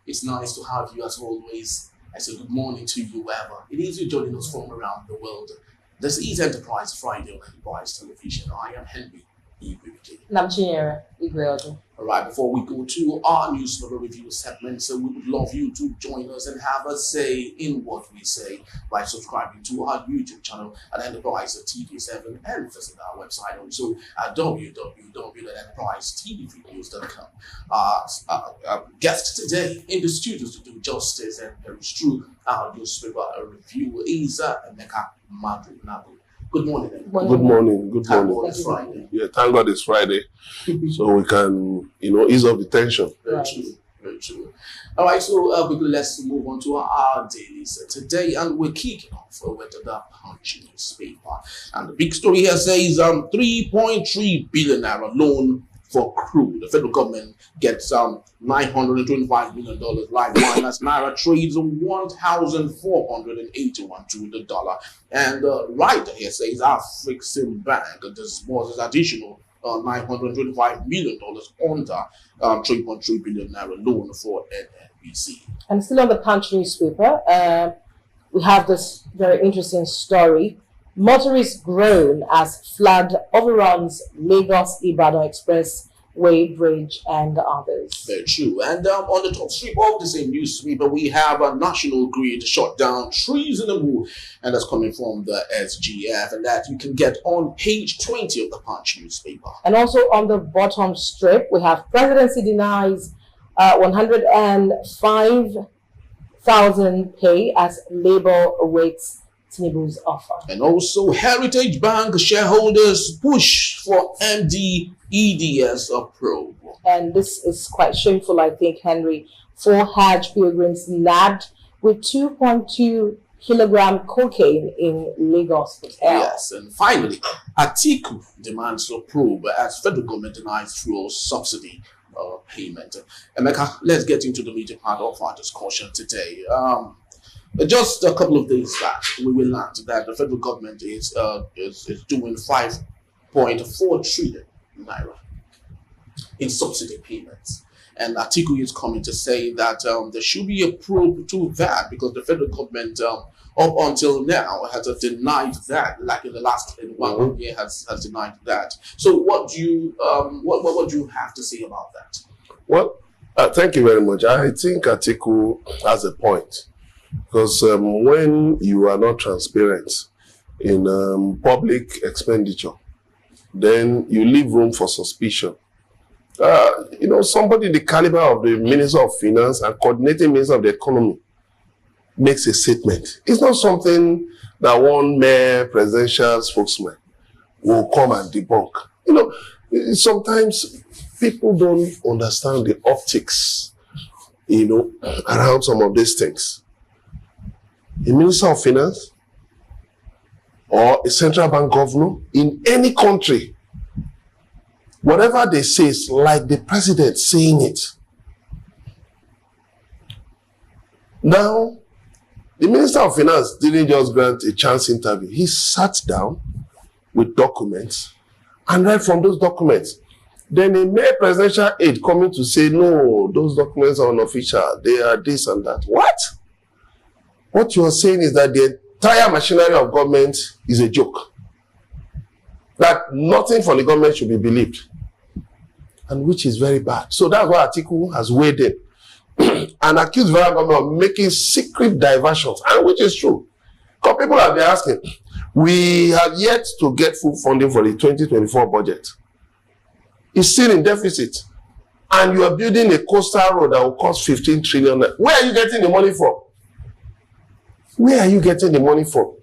It's nice to have you as always. I say good morning to you wherever it is you're joining us from around the world. This is Enterprise Friday on Enterprise Television. I am Henry Igwe. Namchinyere Igwe. All right, before we go to our newspaper review segment, so we would love you to join us and have a say in what we say by subscribing to our YouTube channel at Enterprise TV7 and visit our website also at www.enterprisetvnews.com. Our guest today in the studios to do justice and very true our newspaper review is Emeka Madu. Good morning. Good morning. Good Thank morning. God it's Friday. Yeah, thank God it's Friday, so we can, ease off the tension. Very true. Very true. All right, so quickly let's move on to our dailies today, and we're kicking off with the Punch newspaper. And the big story here says 3.3 billion naira loan for crew. The federal government gets $925 million lifeline as naira trades 1,481 to the dollar. And the writer here says African Bank disburses additional $925 million under 3.3 billion naira loan for NNBC. And still on the Punch newspaper, we have this very interesting story. Motorists groan as flood overruns Lagos-Ibadan Expressway Bridge and others. Very true. And on the top strip of the same newspaper, we have a national grid shut down treasonable, and that's coming from the SGF, and that you can get on page 20 of the Punch newspaper. And also on the bottom strip, we have Presidency denies 105,000 pay as Labour awaits Tinubu's offer. And also Heritage Bank shareholders push for MD-EDS probe. And this is quite shameful, I think, Henry. 4 Hajj pilgrims nabbed with 2.2 kilogram cocaine in Lagos hotel. Yes, and finally, Atiku demands a probe as federal government denies fuel subsidy payment. Emeka, let's get into the media part of our discussion today. Just a couple of days back, we learned that the federal government is doing 5.4 trillion naira in subsidy payments. And Atiku is coming to say that there should be a probe to that because the federal government, up until now, has denied that. Like in the last 1 year, has denied that. So, what do you have to say about that? Well, thank you very much. I think Atiku has a point. Because when you are not transparent in public expenditure, then you leave room for suspicion. Somebody the caliber of the Minister of Finance and coordinating Minister of the Economy makes a statement. It's not something that one mere presidential spokesman will come and debunk. Sometimes people don't understand the optics, around some of these things. A Minister of Finance or a central bank governor in any country, whatever they say is like the president saying it. Now, the Minister of Finance didn't just grant a chance interview. He sat down with documents and read from those documents. Then a mere presidential aide coming to say, no, those documents are unofficial. They are this and that. What? What you are saying is that the entire machinery of government is a joke. That nothing from the government should be believed. And which is very bad. So that's why Atiku has weighed in and accused the federal government of making secret diversions, and which is true. Because people have been asking, we have yet to get full funding for the 2024 budget. It's still in deficit. And you are building a coastal road that will cost 15 trillion. Where are you getting the money from? Where are you getting the money from?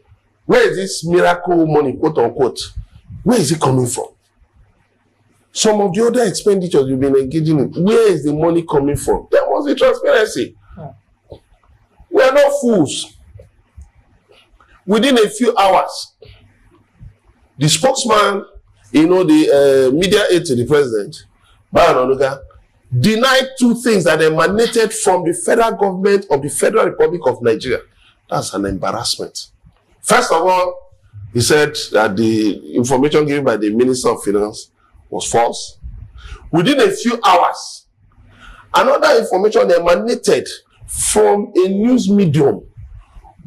Where is this miracle money, quote unquote? Where is it coming from? Some of the other expenditures you've been engaging in, where is the money coming from? There must be transparency. We are not fools. Within a few hours, the spokesman, the media aide to the president, Bayo Onanuga, denied 2 things that emanated from the federal government of the Federal Republic of Nigeria. That's an embarrassment. First of all, he said that the information given by the Minister of Finance was false. Within a few hours, Another information emanated from a news medium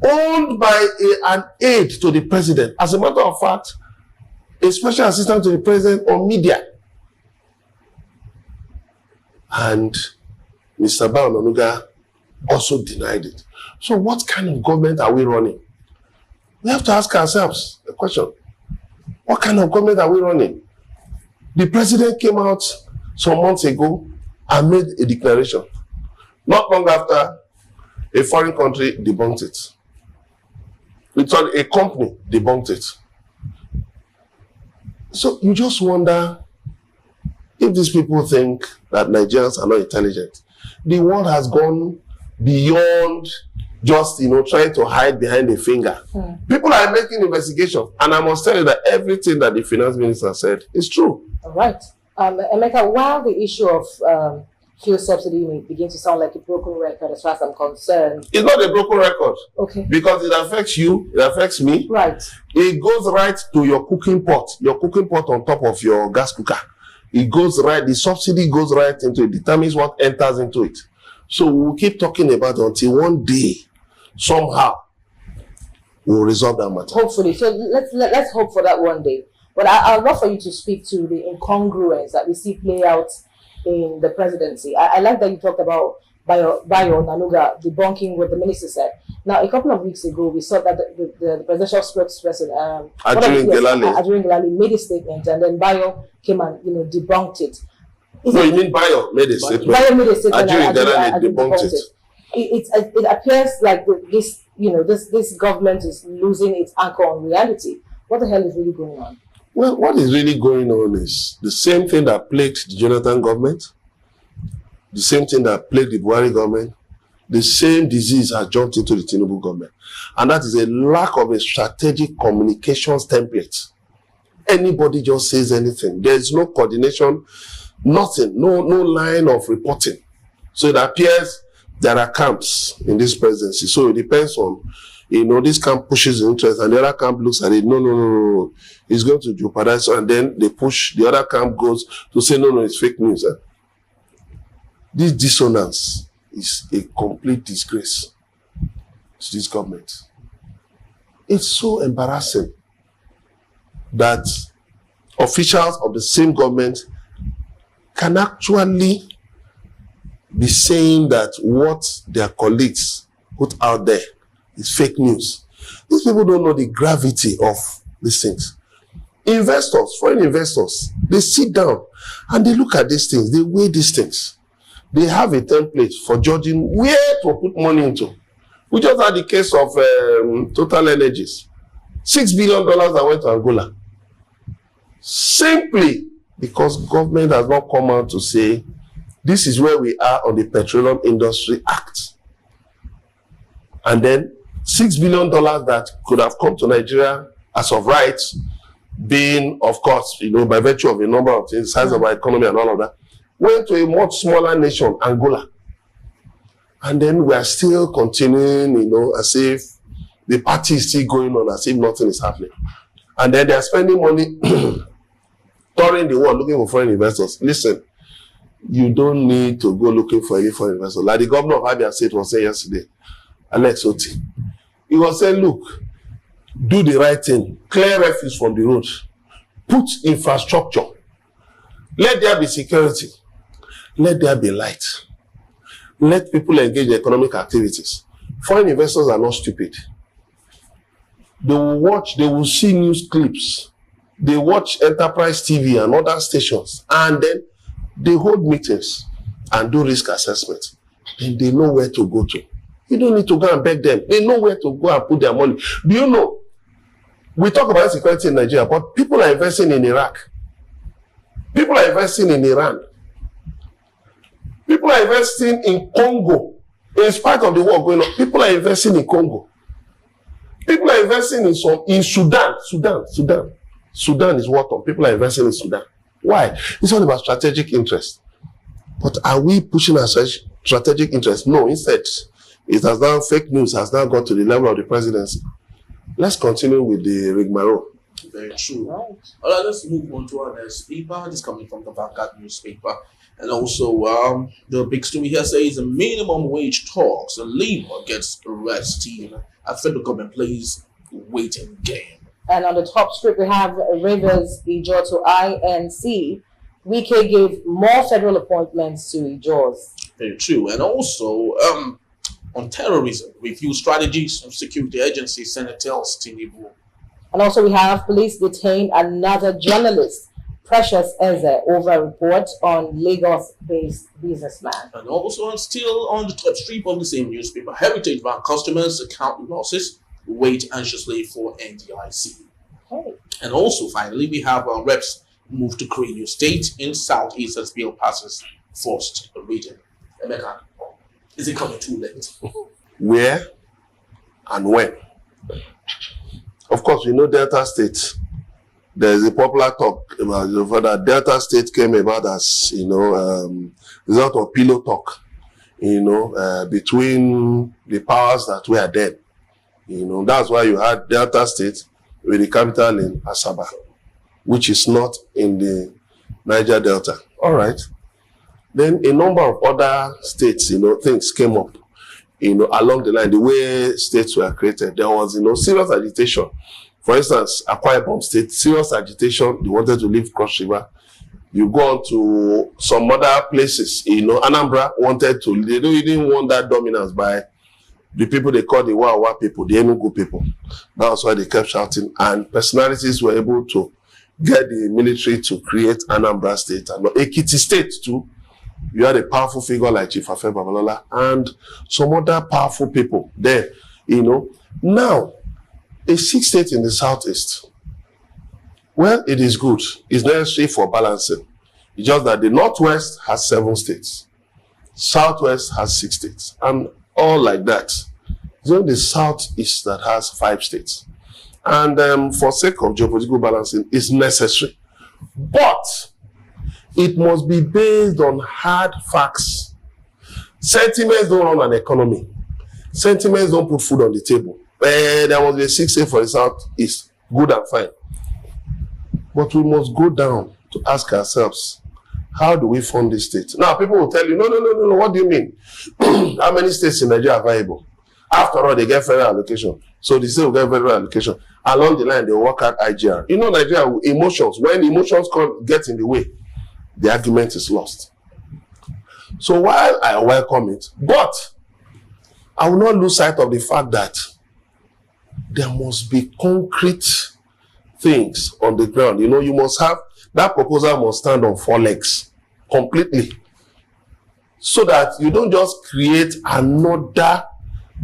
owned by an aide to the president. As a matter of fact, a special assistant to the president on media. And Mr. Onanuga also denied it. So what kind of government are we running? We have to ask ourselves a question. What kind of government are we running? The president came out some months ago and made a declaration. Not long after, a foreign country debunked it. A company debunked it. So you just wonder if these people think that Nigerians are not intelligent. The world has gone beyond just, trying to hide behind a finger. People are making investigations, and I must tell you that everything that the finance minister said is true. All right. Emeka, while the issue of fuel subsidy may begin to sound like a broken record as far as I'm concerned. It's not a broken record. Okay. Because it affects you, it affects me. Right. It goes right to your cooking pot on top of your gas cooker. It goes right, the subsidy goes right into it, determines what enters into it. So we'll keep talking about it until one day, somehow, we'll resolve that matter. Hopefully. So let's hope for that one day. But I'd love for you to speak to the incongruence that we see play out in the presidency. I like that you talked about Bayo Onanuga debunking what the minister said. Now, a couple of weeks ago, we saw that the presidential spokesperson, Ajurin Gelale, made a statement, and then Bayo came and debunked it. You mean Bayo made a statement? Bayo made a statement. Ajurin Gelale debunked it. It appears like this government is losing its anchor on reality. What the hell is really going on? Well, what is really going on is the same thing that plagued the Jonathan government, the same thing that plagued the Buhari government, the same disease has jumped into the Tinubu government. And that is a lack of a strategic communications template. Anybody just says anything. There is no coordination, nothing, no line of reporting. So it appears there are camps in this presidency. So it depends on, this camp pushes the interest and the other camp looks at it, no, it's going to jeopardize. And then they push, the other camp goes to say, no, it's fake news. This dissonance is a complete disgrace to this government. It's so embarrassing that officials of the same government can actually be saying that what their colleagues put out there is fake news. These people don't know the gravity of these things. Investors, foreign investors, they sit down and they look at these things, they weigh these things. They have a template for judging where to put money into. We just had the case of Total Energies. $6 billion that went to Angola. Simply because government has not come out to say, this is where we are on the Petroleum Industry Act. And then $6 billion that could have come to Nigeria as of rights, being, of course, by virtue of a number of things, size of our economy and all of that, went to a much smaller nation, Angola. And then we are still continuing, as if the party is still going on, as if nothing is happening. And then they are spending money touring the world looking for foreign investors. Listen, you don't need to go looking for any foreign investors. Like the governor of Abia State was saying yesterday, Alex Oti. He was saying, look, do the right thing, clear refuse from the road, put infrastructure, let there be security, let there be light, let people engage in economic activities. Foreign investors are not stupid. They will watch, they will see news clips, they watch Enterprise TV and other stations, and then they hold meetings and do risk assessment. And they know where to go to. You don't need to go and beg them. They know where to go and put their money. Do you know? We talk about security in Nigeria, but people are investing in Iraq. People are investing in Iran. People are investing in Congo. In spite of the war going on, people are investing in Congo. People are investing in Sudan. Sudan is what on. People are investing in Sudan. Why? It's all about strategic interest. But are we pushing our strategic interest? No, instead, it has now, fake news has now got to the level of the presidency. Let's continue with the rigmarole. Very true. Right. All right, let's move on to our next paper. This is coming from the Vanguard newspaper. And also, the big story here says the minimum wage talks, the labor gets arrested as federal government plays waiting game. And on the top script, we have Rivers Ijo to INC. Wike gave more federal appointments to Ijos. Very true. And also, on terrorism, review strategies of security agencies, Senate tells Tinubu. And also, we have police detained another journalist, Precious Eze, over a report on Lagos-based businessman. And also, and still on the top strip of the same newspaper, Heritage Bank customers account losses wait anxiously for NDIC. Okay. And also, finally, we have reps move to create new state in Southeast as bill passes first reading. Emeka, is it coming too late? Where and when? Of course, we know Delta State. There's a popular talk about that Delta State came about as, result of pillow talk, between the powers that were then. That's why you had Delta State with the capital in Asaba, which is not in the Niger Delta. All right. Then a number of other states, things came up, along the line, the way states were created. There was, serious agitation. For instance, Akwa Ibom State, serious agitation. They wanted to leave Cross River. You go on to some other places, Anambra wanted to, they didn't want that dominance by the people they call the Wawa people, the Enugu people. That's why they kept shouting. And personalities were able to get the military to create Anambra State. And Ekiti State too. You had a powerful figure like Chief Afe Babalola and some other powerful people there, Now, a 6th state in the southeast, well, it is good. It's necessary for balancing. It's just that the northwest has 7 states. Southwest has 6 states. And all like that. It's only the southeast that has 5 states. And for sake of geopolitical balancing, it's necessary. But it must be based on hard facts. Sentiments don't run an economy. Sentiments don't put food on the table. There must be a 6 state for the southeast. Good and fine. But we must go down to ask ourselves, how do we fund this state? Now, people will tell you, no, what do you mean? How many states in Nigeria are viable? After all, they get federal allocation. So the state will get federal allocation. Along the line, they will work out IGR. Nigeria, emotions, when emotions get in the way, the argument is lost. So while I welcome it, but I will not lose sight of the fact that there must be concrete things on the ground. You must have, that proposal must stand on 4 legs completely. So that you don't just create another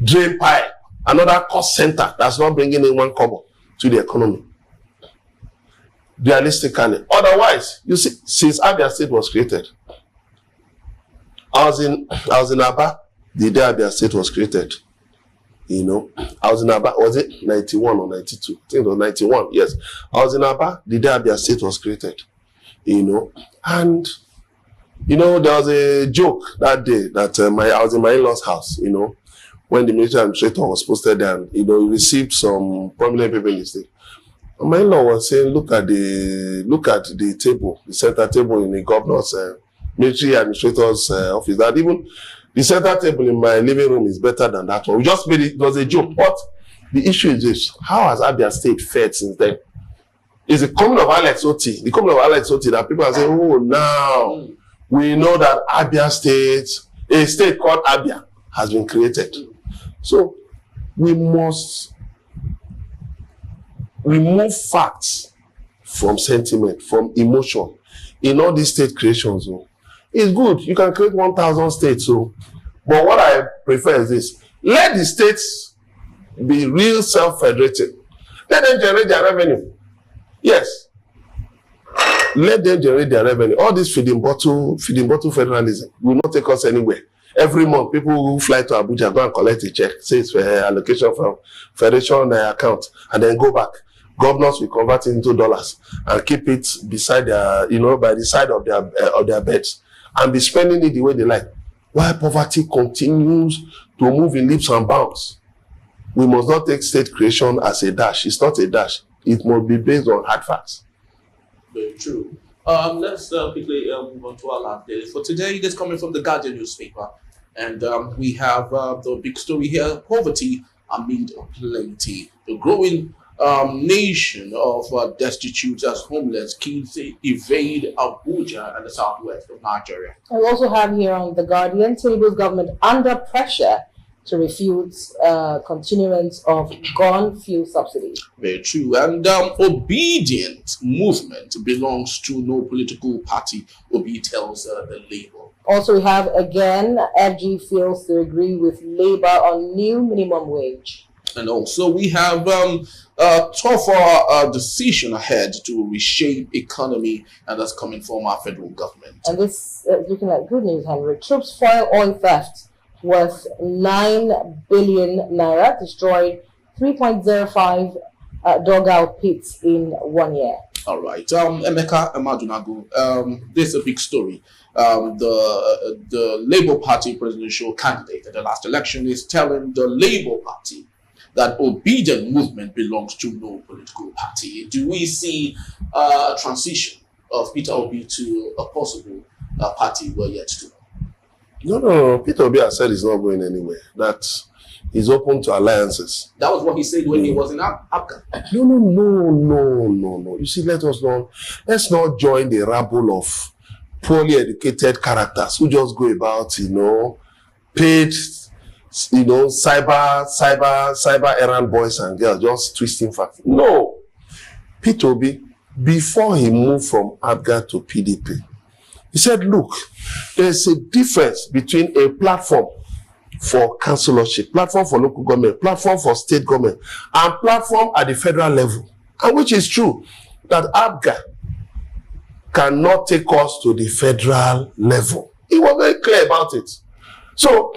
drain pipe, another cost center that's not bringing in 1 kobo to the economy. Realistically. Otherwise, you see, since Abia State was created, I was in Aba the day Abia State was created. I was in Aba, was it 91 or 92? I think it was 91, yes. I was in Aba the day Abia State was created. And there was a joke that day that I was in my in-laws' house, when the military administrator was posted there, and he received some prominent people in the state. And my in-law was saying, look at the table, the center table in the governor's military administrator's office. That even the center table in my living room is better than that one. We just made it was a joke. But the issue is this: how has Abia State fared since then? It's the coming of Alex Oti. The coming of Alex Oti that people are saying, oh, now we know that Abia State, a state called Abia, has been created. So we must remove facts from sentiment, from emotion. In all these state creations, it's good. You can create 1,000 states. But what I prefer is this. Let the states be real self-federated. Let them generate their revenue. Yes. Let them generate their revenue. All this feeding bottle federalism will not take us anywhere. Every month, people who fly to Abuja go and collect a check, say it's for allocation from federation account, and then go back. Governors will convert it into dollars and keep it beside their, by the side of their beds, and be spending it the way they like. While poverty continues to move in leaps and bounds, we must not take state creation as a dash. It's not a dash. It must be based on hard facts. Very true. Let's quickly move on to our last daily for today. It is coming from the Guardian newspaper, and we have the big story here: poverty amid plenty. The growing nation of destitute as homeless kids evade Abuja and the southwest of Nigeria. And we also have here on The Guardian, Tinubu's government under pressure to refuse continuance of gone fuel subsidy. Very true. And obedient movement belongs to no political party, Obi tells the Labour. Also, we have again, FG fails to agree with Labour on new minimum wage. And also we have a tougher decision ahead to reshape economy, and that's coming from our federal government. And this is looking like good news, Henry. Troops foil oil theft worth 9 billion naira, destroyed 3.05 dugout pits in 1 year. All right. Emeka Amadunagu, this is a big story. The Labour Party presidential candidate at the last election is telling the Labour Party that obedient movement belongs to no political party. Do we see a transition of Peter Obi to a possible party we're yet to know? No. Peter Obi has said he's not going anywhere. That he's open to alliances. That was what he said when he was in Abga. No. You see, let's not join the rabble of poorly educated characters who just go about, paid, cyber errand boys and girls just twisting facts. No. Peter Obi, before he moved from Abga to PDP, he said, look, there's a difference between a platform for councillorship, platform for local government, platform for state government, and platform at the federal level. And which is true, that Abga cannot take us to the federal level. He was very clear about it. So,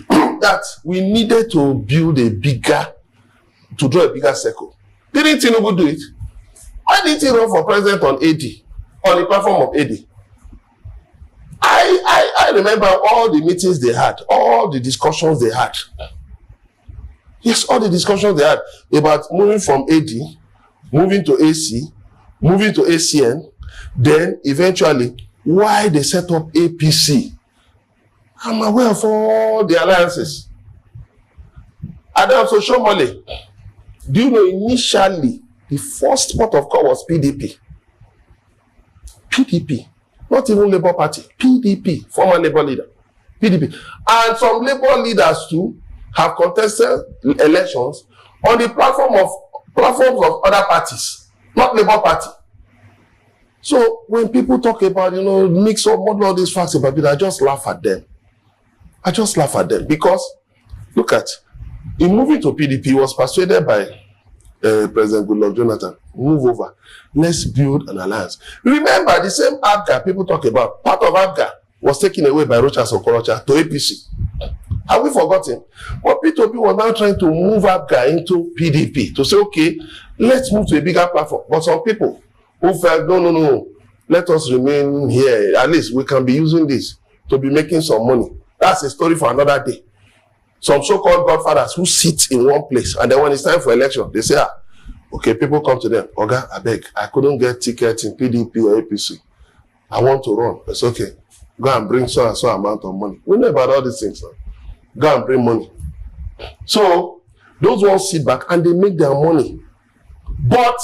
that we needed to build to draw a bigger circle. Didn't Tinubu do it? Why didn't he run for president on the platform of AD? I remember all the meetings they had, all the discussions they had. Yes, all the discussions they had about moving from AD, moving to AC, moving to ACN, then eventually why they set up APC. I'm aware of all the alliances. Adam Soshomole, do you know initially the first port of call was PDP? PDP. Not even Labour Party, PDP, former Labour leader, PDP. And some Labour leaders too have contested elections on the platforms of other parties, not Labour Party. So when people talk about, mix up all these facts about it, I just laugh at them. Because, look at, in moving to PDP, he was persuaded by President Goodluck Jonathan, move over. Let's build an alliance. Remember, the same Abga people talk about, part of Abga was taken away by Rochas Okorocha to APC. Have we forgotten? But P2P was now trying to move Abga into PDP to say, okay, let's move to a bigger platform. But some people who felt, no, let us remain here. At least we can be using this to be making some money. That's a story for another day. Some so-called godfathers who sit in one place, and then when it's time for election, they say, okay, people come to them, Oga, I beg, I couldn't get tickets in PDP or APC. I want to run. It's okay. Go and bring so and so amount of money. We know about all these things now. Go and bring money. So, those ones sit back and they make their money. But,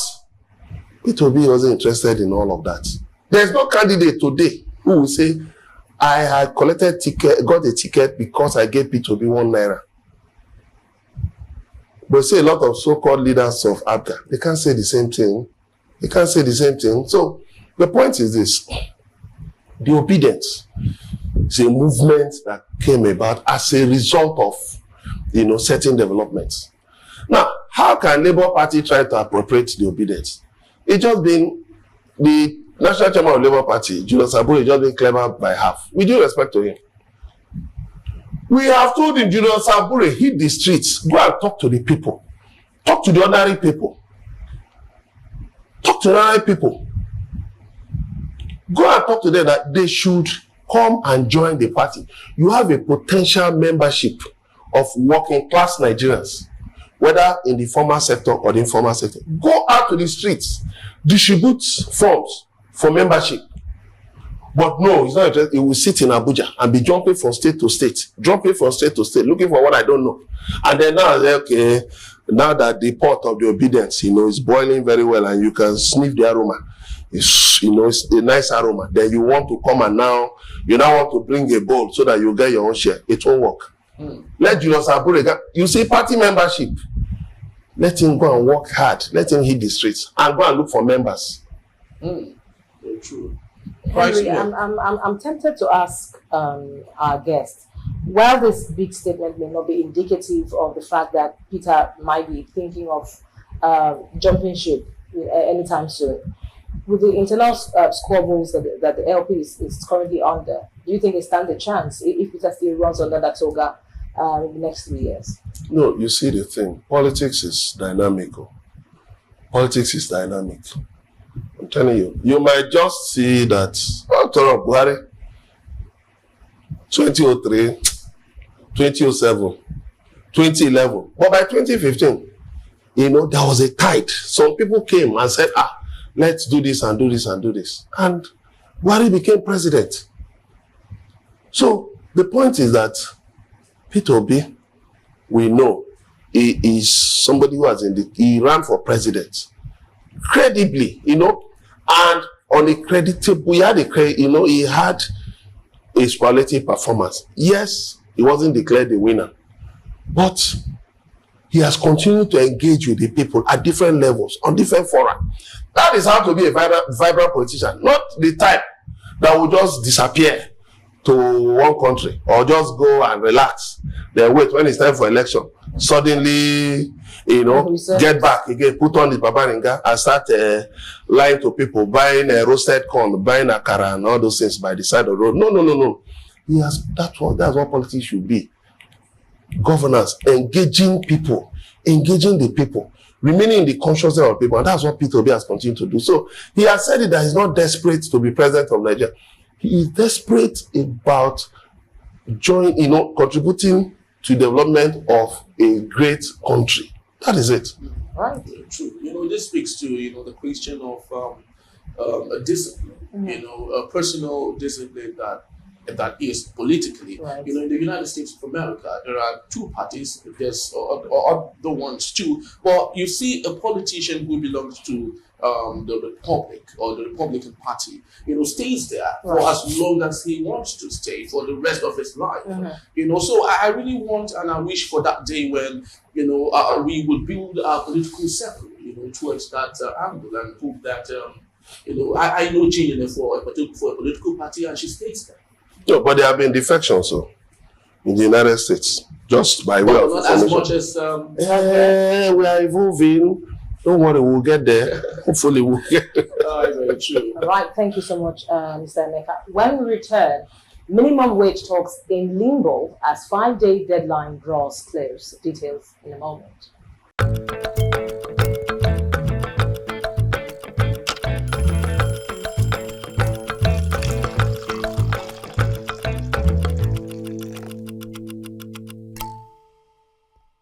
P2B wasn't interested in all of that. There's no candidate today who will say, I had got a ticket because I gave P2B 1 naira. But say a lot of so-called leaders of Abga, they can't say the same thing. So the point is this: the obedience is a movement that came about as a result of certain developments. Now, how can Labour Party try to appropriate the obedience? It's just been the National Chairman of Labour Party, Julius Saburi, just been clever by half. With due respect to him. We have told him, Julius Saburi, hit the streets, go and talk to the people. Talk to the ordinary people. Go and talk to them that they should come and join the party. You have a potential membership of working class Nigerians, whether in the formal sector or the informal sector. Go out to the streets, distribute forms for membership. But no, he's not interested. He will sit in Abuja and be jumping from state to state, looking for what I don't know. And then now, okay, now that the pot of the obedience, is boiling very well and you can sniff the aroma. It's a nice aroma. Then you want to come and now want to bring a bowl so that you get your own share. It won't work. Let Julius Aburega, you see party membership. Let him go and work hard. Let him hit the streets and go and look for members. Very true. Henry, I'm tempted to ask our guest, while this big statement may not be indicative of the fact that Peter might be thinking of jumping ship anytime soon, with the internal squabbles that the LP is currently under, do you think they stand a chance if Peter still runs under that toga in the next 3 years? No, you see the thing. Politics is dynamic. Politics is dynamic. I'm telling you. You might just see that Buhari, 2003, 2007, 2011. But by 2015, there was a tide. Some people came and said, let's do this and do this and do this. And Buhari became president. So the point is that Peter Obi, we know, he is somebody who he ran for president credibly, and on a creditable, he had a superlative performance. Yes, he wasn't declared the winner, but he has continued to engage with the people at different levels, on different fora. That is how to be a vibrant politician, not the type that will just disappear to one country or just go and relax, then wait when it's time for election, suddenly get back again, put on the babaringa and start lying to people, buying roasted corn, buying akara and all those things by the side of the road. No. That's what politics should be. Governance, engaging the people, remaining in the consciousness of people, and that's what Peter Obi has continued to do. So he has said that he's not desperate to be president of Nigeria. He is desperate about contributing to development of a great country. That is it. Right. True. This speaks to the question of a discipline. A personal discipline that is politically. Right. In the United States of America, there are two parties. There's other ones too. But you see a politician who belongs to the Republic or the Republican Party, stays there for as long as he wants to stay for the rest of his life. So I really want and I wish for that day when we would build our political circle, towards that angle, and hope that I know Jane for a political party and she stays there. No, but there have been defections in the United States, just by way of not as much as we are evolving. Don't worry, we'll get there. Hopefully, we'll get there. Very true. All right, thank you so much, Mr. Emeka. When we return, minimum wage talks in limbo as 5-day deadline draws close. Details in a moment.